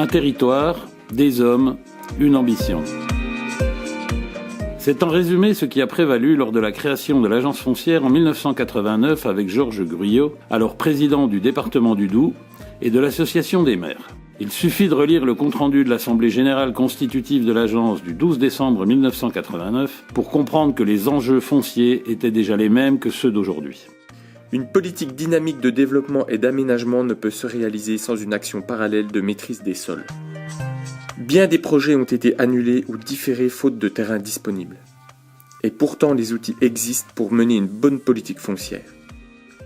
Un territoire, des hommes, une ambition. C'est en résumé ce qui a prévalu lors de la création de l'agence foncière en 1989 avec Georges Gruyot, alors président du département du Doubs, et de l'association des maires. Il suffit de relire le compte-rendu de l'Assemblée générale constitutive de l'agence du 12 décembre 1989 pour comprendre que les enjeux fonciers étaient déjà les mêmes que ceux d'aujourd'hui. Une politique dynamique de développement et d'aménagement ne peut se réaliser sans une action parallèle de maîtrise des sols. Bien des projets ont été annulés ou différés faute de terrain disponible. Et pourtant les outils existent pour mener une bonne politique foncière.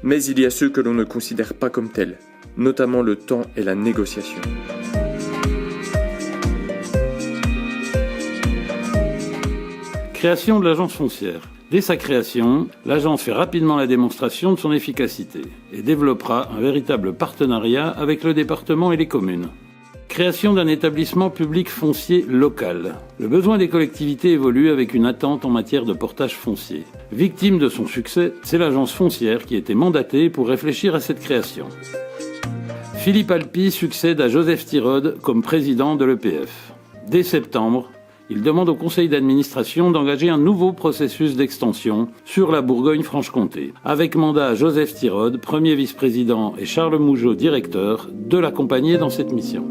Mais il y a ceux que l'on ne considère pas comme tels, notamment le temps et la négociation. Création de l'agence foncière. Dès sa création, l'agence fait rapidement la démonstration de son efficacité et développera un véritable partenariat avec le département et les communes. Création d'un établissement public foncier local. Le besoin des collectivités évolue avec une attente en matière de portage foncier. Victime de son succès, c'est l'agence foncière qui était mandatée pour réfléchir à cette création. Philippe Alpi succède à Joseph Tirode comme président de l'EPF. Dès septembre, il demande au conseil d'administration d'engager un nouveau processus d'extension sur la Bourgogne-Franche-Comté, avec mandat à Joseph Tirode, premier vice-président, et Charles Mougeot, directeur, de l'accompagner dans cette mission.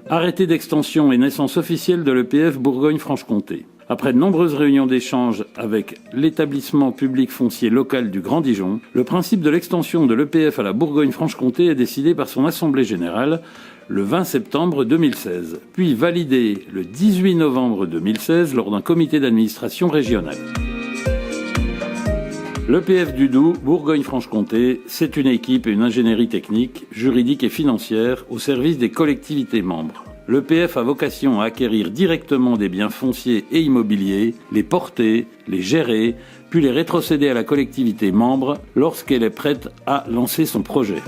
Arrêté d'extension et naissance officielle de l'EPF Bourgogne-Franche-Comté. Après de nombreuses réunions d'échange avec l'établissement public foncier local du Grand Dijon, le principe de l'extension de l'EPF à la Bourgogne-Franche-Comté est décidé par son assemblée générale le 20 septembre 2016, puis validé le 18 novembre 2016 lors d'un comité d'administration régional. L'EPF du Doubs, Bourgogne-Franche-Comté, c'est une équipe et une ingénierie technique, juridique et financière au service des collectivités membres. L'EPF a vocation à acquérir directement des biens fonciers et immobiliers, les porter, les gérer, puis les rétrocéder à la collectivité membre lorsqu'elle est prête à lancer son projet.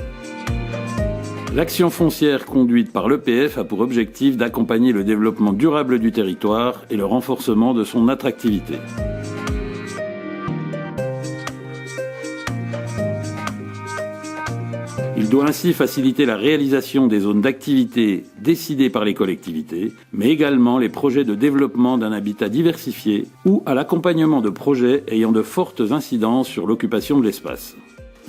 L'action foncière conduite par l'EPF a pour objectif d'accompagner le développement durable du territoire et le renforcement de son attractivité. Il doit ainsi faciliter la réalisation des zones d'activité décidées par les collectivités, mais également les projets de développement d'un habitat diversifié ou à l'accompagnement de projets ayant de fortes incidences sur l'occupation de l'espace.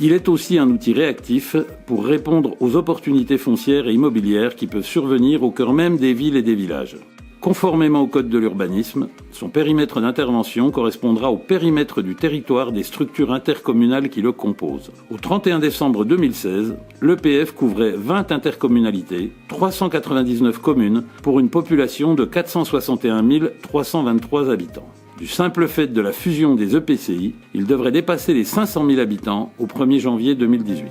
Il est aussi un outil réactif pour répondre aux opportunités foncières et immobilières qui peuvent survenir au cœur même des villes et des villages. Conformément au Code de l'urbanisme, son périmètre d'intervention correspondra au périmètre du territoire des structures intercommunales qui le composent. Au 31 décembre 2016, l'EPF couvrait 20 intercommunalités, 399 communes, pour une population de 461 323 habitants. Du simple fait de la fusion des EPCI, il devrait dépasser les 500 000 habitants au 1er janvier 2018.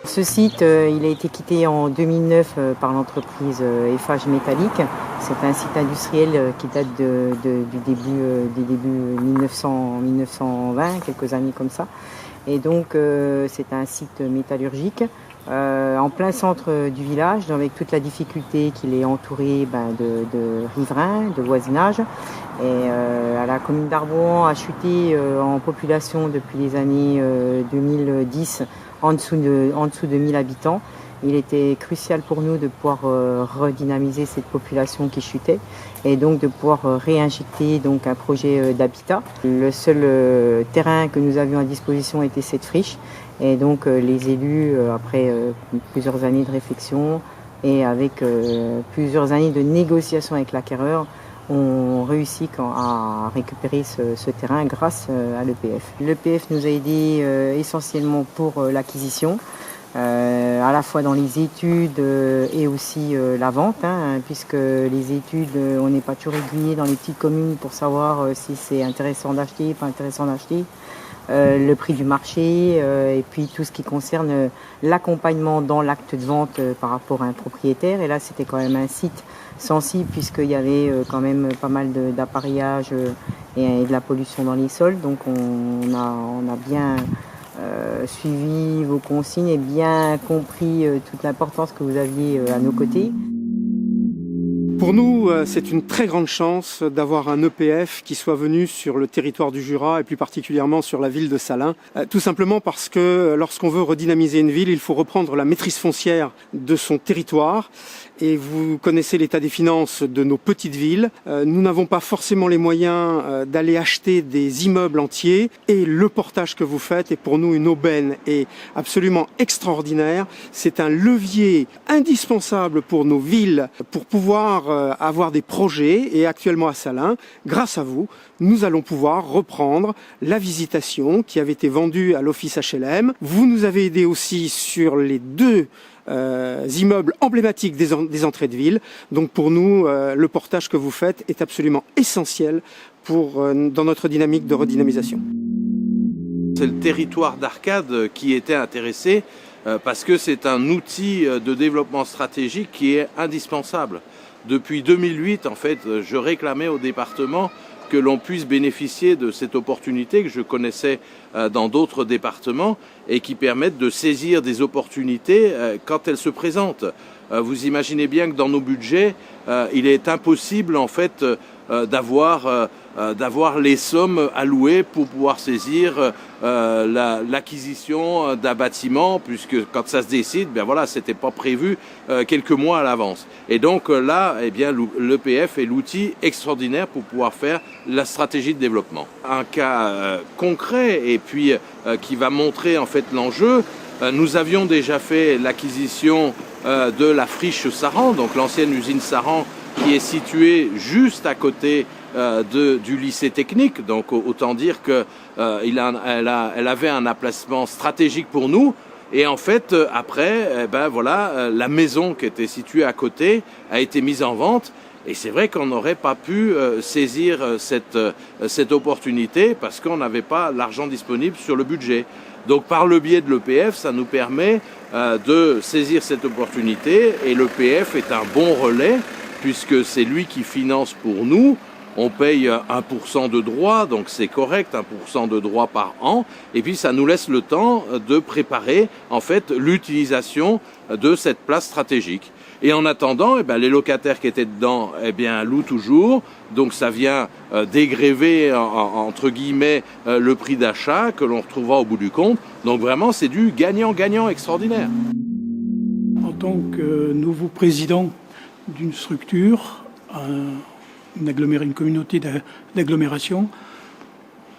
Ce site, il a été quitté en 2009 par l'entreprise Eiffage Métallique. C'est un site industriel qui date du début 1920, quelques années comme ça. Et donc, c'est un site métallurgique en plein centre du village, avec toute la difficulté qu'il est entouré de riverains, de voisinage. Et la commune d'Arbouan a chuté en population depuis les années 2010. En dessous de 1000 habitants. Il était crucial pour nous de pouvoir redynamiser cette population qui chutait et donc de pouvoir réinjecter donc un projet d'habitat. Le seul terrain que nous avions à disposition était cette friche et donc les élus, après plusieurs années de réflexion et avec plusieurs années de négociations avec l'acquéreur, ont réussi à récupérer ce terrain grâce à l'EPF. L'EPF nous a aidés essentiellement pour l'acquisition, à la fois dans les études et aussi la vente, puisque les études, on n'est pas toujours aiguillé dans les petites communes pour savoir si c'est intéressant d'acheter, pas intéressant d'acheter. Le prix du marché et puis tout ce qui concerne l'accompagnement dans l'acte de vente par rapport à un propriétaire. Et là, c'était quand même un site sensible puisqu'il y avait quand même pas mal d'appareillage et de la pollution dans les sols. Donc on a bien suivi vos consignes et bien compris toute l'importance que vous aviez à nos côtés. Pour nous, c'est une très grande chance d'avoir un EPF qui soit venu sur le territoire du Jura et plus particulièrement sur la ville de Salins. Tout simplement parce que lorsqu'on veut redynamiser une ville, il faut reprendre la maîtrise foncière de son territoire. Et vous connaissez l'état des finances de nos petites villes. Nous n'avons pas forcément les moyens d'aller acheter des immeubles entiers. Et le portage que vous faites est pour nous une aubaine et absolument extraordinaire. C'est un levier indispensable pour nos villes pour pouvoir avoir des projets. Et actuellement à Salins, grâce à vous, nous allons pouvoir reprendre la visitation qui avait été vendue à l'office HLM. Vous nous avez aidé aussi sur les deux immeubles emblématiques des entrées de ville. Donc pour nous, le portage que vous faites est absolument essentiel dans notre dynamique de redynamisation. C'est le territoire d'Arcade qui était intéressé parce que c'est un outil de développement stratégique qui est indispensable. Depuis 2008, en fait, je réclamais au département que l'on puisse bénéficier de cette opportunité que je connaissais dans d'autres départements et qui permettent de saisir des opportunités quand elles se présentent. Vous imaginez bien que dans nos budgets, il est impossible en fait d'avoir les sommes allouées pour pouvoir saisir l'acquisition d'un bâtiment, puisque quand ça se décide, ben voilà, c'était pas prévu quelques mois à l'avance. Et donc là, eh bien, l'EPF est l'outil extraordinaire pour pouvoir faire la stratégie de développement. Un cas concret et puis qui va montrer en fait l'enjeu. Nous avions déjà fait l'acquisition de la friche Saran, donc l'ancienne usine Saran, qui est située juste à côté du lycée technique. Donc autant dire que elle avait un emplacement stratégique pour nous. Et en fait, après, la maison qui était située à côté a été mise en vente. Et c'est vrai qu'on n'aurait pas pu saisir cette opportunité parce qu'on n'avait pas l'argent disponible sur le budget. Donc par le biais de l'EPF, ça nous permet de saisir cette opportunité. Et l'EPF est un bon relais puisque c'est lui qui finance pour nous. On paye 1% de droits, donc c'est correct, 1% de droits par an. Et puis ça nous laisse le temps de préparer en fait l'utilisation de cette place stratégique. Et en attendant, les locataires qui étaient dedans louent toujours. Donc ça vient dégréver entre guillemets le prix d'achat que l'on retrouvera au bout du compte. Donc vraiment c'est du gagnant-gagnant extraordinaire. En tant que nouveau président d'une structure, une communauté d'agglomération,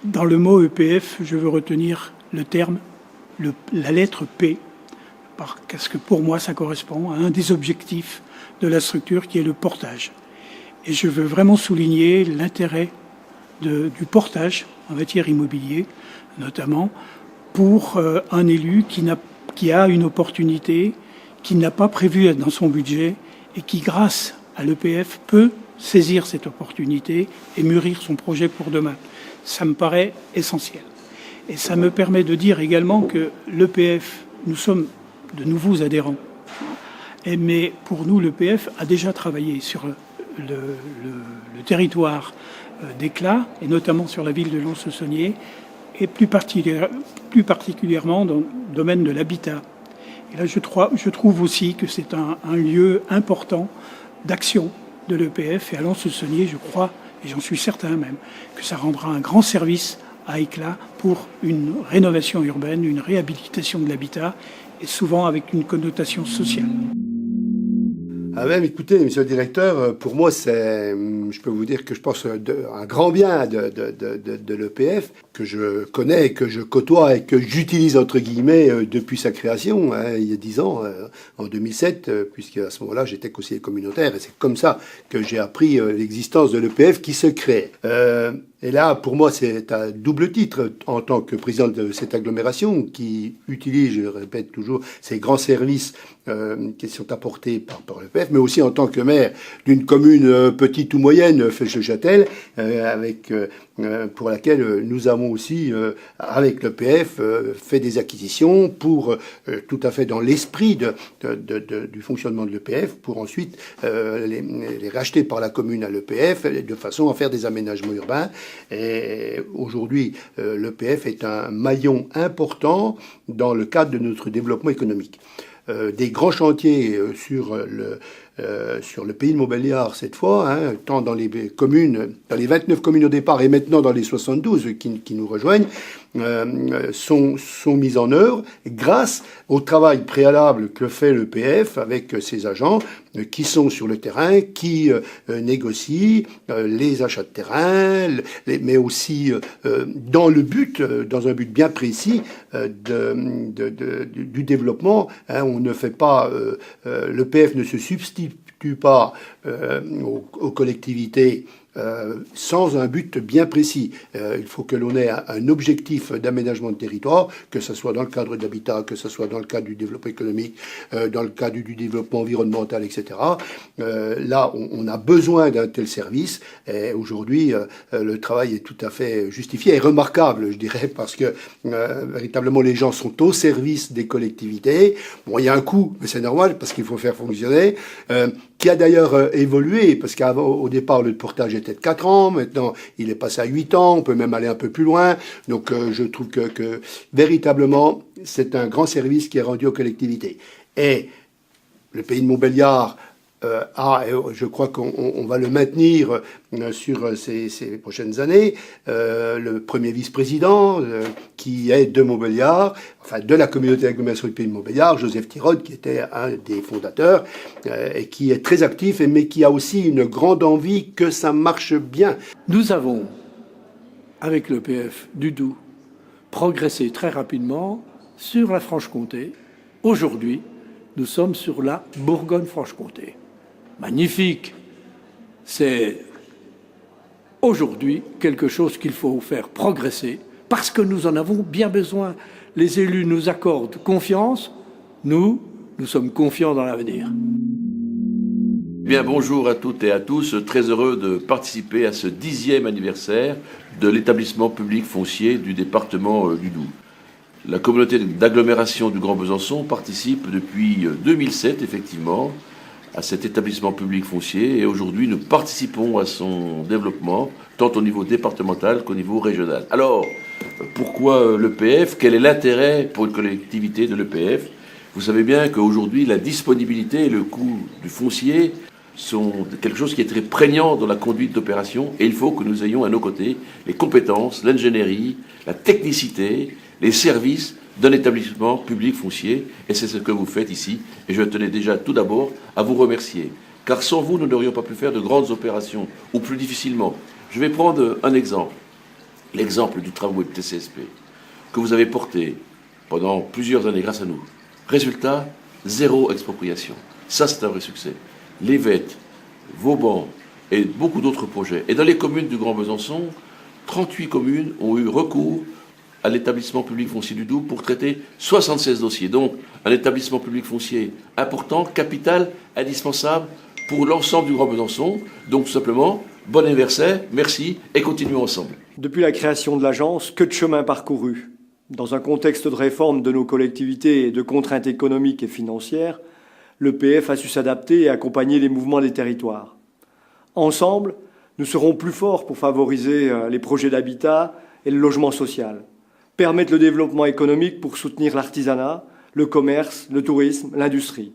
dans le mot EPF, je veux retenir le terme, la lettre P, parce que pour moi, ça correspond à un des objectifs de la structure qui est le portage. Et je veux vraiment souligner l'intérêt du portage en matière immobilier, notamment pour un élu qui a une opportunité, qui n'a pas prévu dans son budget et qui, grâce à l'EPF, peut saisir cette opportunité et mûrir son projet pour demain. Ça me paraît essentiel. Et ça me permet de dire également que l'EPF, nous sommes de nouveaux adhérents. Mais pour nous, l'EPF a déjà travaillé sur le territoire d'Éclat, et notamment sur la ville de Lons-le-Saunier, et plus particulièrement dans le domaine de l'habitat. Et là, je trouve aussi que c'est un lieu important d'action de l'EPF. Et à Lons-le-Saunier, je crois, et j'en suis certain même, que ça rendra un grand service à Éclat pour une rénovation urbaine, une réhabilitation de l'habitat, et souvent avec une connotation sociale. Ah même, écoutez, monsieur le directeur, pour moi, je peux vous dire que je pense un grand bien de l'EPF, que je connais, que je côtoie et que j'utilise, entre guillemets, depuis sa création, il y a 10 ans, en 2007, puisqu'à ce moment-là, j'étais conseiller communautaire, et c'est comme ça que j'ai appris l'existence de l'EPF qui se crée. Et là, pour moi, c'est un double titre en tant que président de cette agglomération qui utilise, je répète toujours, ces grands services qui sont apportés par l'EPF, mais aussi en tant que maire d'une commune petite ou moyenne, Felche-Châtel, pour laquelle nous avons aussi, avec l'EPF, fait des acquisitions pour tout à fait dans l'esprit du fonctionnement de l'EPF, pour ensuite les racheter par la commune à l'EPF, de façon à faire des aménagements urbains. Et aujourd'hui, l'EPF est un maillon important dans le cadre de notre développement économique. Des grands chantiers sur sur le pays de Montbéliard cette fois, hein, tant dans les communes, dans les 29 communes au départ et maintenant dans les 72 qui nous rejoignent, sont mises en œuvre grâce au travail préalable que fait l'EPF avec ses agents qui sont sur le terrain, qui négocient les achats de terrain, mais aussi dans un but bien précis du développement. Hein, on ne fait pas, l'EPF ne se substitue pas aux collectivités sans un but bien précis. Il faut que l'on ait un objectif d'aménagement de territoire, que ce soit dans le cadre de l'habitat, que ce soit dans le cadre du développement économique, dans le cadre du développement environnemental, etc. Là, on a besoin d'un tel service. Et aujourd'hui, le travail est tout à fait justifié et remarquable, je dirais, parce que véritablement les gens sont au service des collectivités. Bon, il y a un coût, mais c'est normal parce qu'il faut faire fonctionner. Qui a d'ailleurs évolué, parce qu'au départ, le portage était de 4 ans, maintenant, il est passé à 8 ans, on peut même aller un peu plus loin. Donc, je trouve que véritablement, c'est un grand service qui est rendu aux collectivités. Et le pays de Montbéliard je crois qu'on va le maintenir sur ces prochaines années. Le premier vice-président, qui est de Montbéliard, enfin de la communauté d'agglomération du pays de Montbéliard, Joseph Tirode, qui était un des fondateurs, et qui est très actif, mais qui a aussi une grande envie que ça marche bien. Nous avons, avec l'EPF du Doubs, progressé très rapidement sur la Franche-Comté. Aujourd'hui, nous sommes sur la Bourgogne-Franche-Comté. Magnifique. C'est aujourd'hui quelque chose qu'il faut faire progresser parce que nous en avons bien besoin. Les élus nous accordent confiance. Nous sommes confiants dans l'avenir. Bien, bonjour à toutes et à tous. Très heureux de participer à ce 10e anniversaire de l'établissement public foncier du département du Doubs. La communauté d'agglomération du Grand Besançon participe depuis 2007, effectivement, à cet établissement public foncier et aujourd'hui nous participons à son développement tant au niveau départemental qu'au niveau régional. Alors, pourquoi l'EPF? Quel est l'intérêt pour une collectivité de l'EPF? Vous savez bien qu'aujourd'hui la disponibilité et le coût du foncier sont quelque chose qui est très prégnant dans la conduite d'opération et il faut que nous ayons à nos côtés les compétences, l'ingénierie, la technicité, les services d'un établissement public foncier, et c'est ce que vous faites ici, et je tenais déjà tout d'abord à vous remercier, car sans vous, nous n'aurions pas pu faire de grandes opérations, ou plus difficilement. Je vais prendre un exemple, l'exemple du travaux de TCSP, que vous avez porté pendant plusieurs années grâce à nous. Résultat, 0 expropriation. Ça, c'est un vrai succès. Les VET, Vauban, et beaucoup d'autres projets. Et dans les communes du Grand Besançon, 38 communes ont eu recours à l'établissement public foncier du Doubs pour traiter 76 dossiers. Donc, un établissement public foncier important, capital, indispensable pour l'ensemble du Grand Besançon. Donc, tout simplement, bon anniversaire, merci et continuons ensemble. Depuis la création de l'agence, que de chemin parcouru. Dans un contexte de réforme de nos collectivités et de contraintes économiques et financières, l'EPF a su s'adapter et accompagner les mouvements des territoires. Ensemble, nous serons plus forts pour favoriser les projets d'habitat et le logement social, permettre le développement économique pour soutenir l'artisanat, le commerce, le tourisme, l'industrie,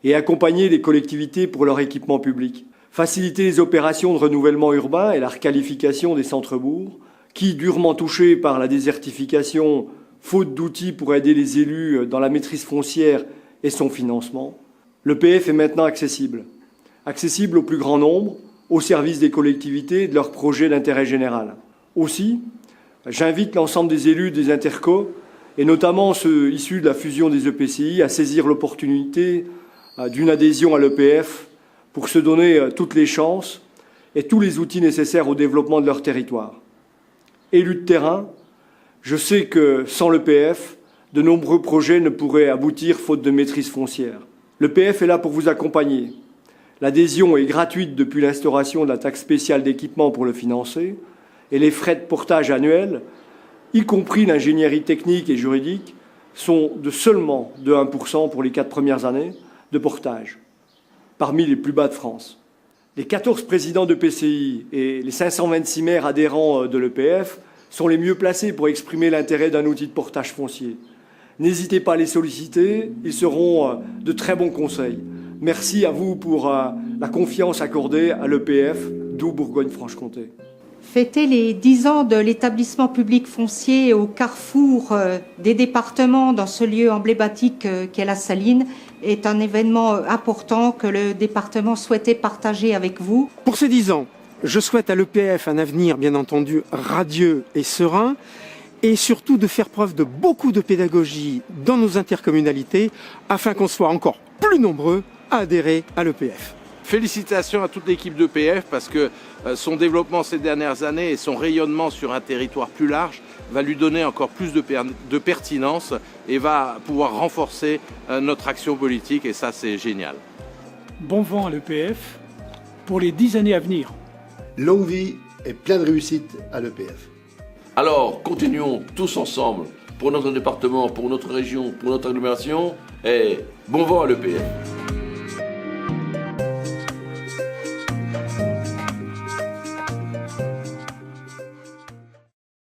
et accompagner les collectivités pour leur équipement public, faciliter les opérations de renouvellement urbain et la requalification des centres-bourgs, qui, durement touchés par la désertification, faute d'outils pour aider les élus dans la maîtrise foncière et son financement, l'EPF est maintenant accessible au plus grand nombre, au service des collectivités et de leurs projets d'intérêt général. Aussi, j'invite l'ensemble des élus des intercos, et notamment ceux issus de la fusion des EPCI, à saisir l'opportunité d'une adhésion à l'EPF pour se donner toutes les chances et tous les outils nécessaires au développement de leur territoire. Élu de terrain, je sais que sans l'EPF, de nombreux projets ne pourraient aboutir faute de maîtrise foncière. L'EPF est là pour vous accompagner. L'adhésion est gratuite depuis l'instauration de la taxe spéciale d'équipement pour le financer, et les frais de portage annuels, y compris l'ingénierie technique et juridique, sont seulement de 1% pour les 4 premières années de portage, parmi les plus bas de France. Les 14 présidents de PCI et les 526 maires adhérents de l'EPF sont les mieux placés pour exprimer l'intérêt d'un outil de portage foncier. N'hésitez pas à les solliciter, ils seront de très bons conseils. Merci à vous pour la confiance accordée à l'EPF, d'où Bourgogne-Franche-Comté. Fêter les 10 ans de l'établissement public foncier au carrefour des départements dans ce lieu emblématique qu'est la Saline est un événement important que le département souhaitait partager avec vous. Pour ces 10 ans, je souhaite à l'EPF un avenir bien entendu radieux et serein et surtout de faire preuve de beaucoup de pédagogie dans nos intercommunalités afin qu'on soit encore plus nombreux à adhérer à l'EPF. Félicitations à toute l'équipe d'EPF parce que son développement ces dernières années et son rayonnement sur un territoire plus large va lui donner encore plus de pertinence et va pouvoir renforcer notre action politique et ça c'est génial. Bon vent à l'EPF pour les 10 années à venir. Longue vie et plein de réussite à l'EPF. Alors, continuons tous ensemble pour notre département, pour notre région, pour notre agglomération et bon vent à l'EPF.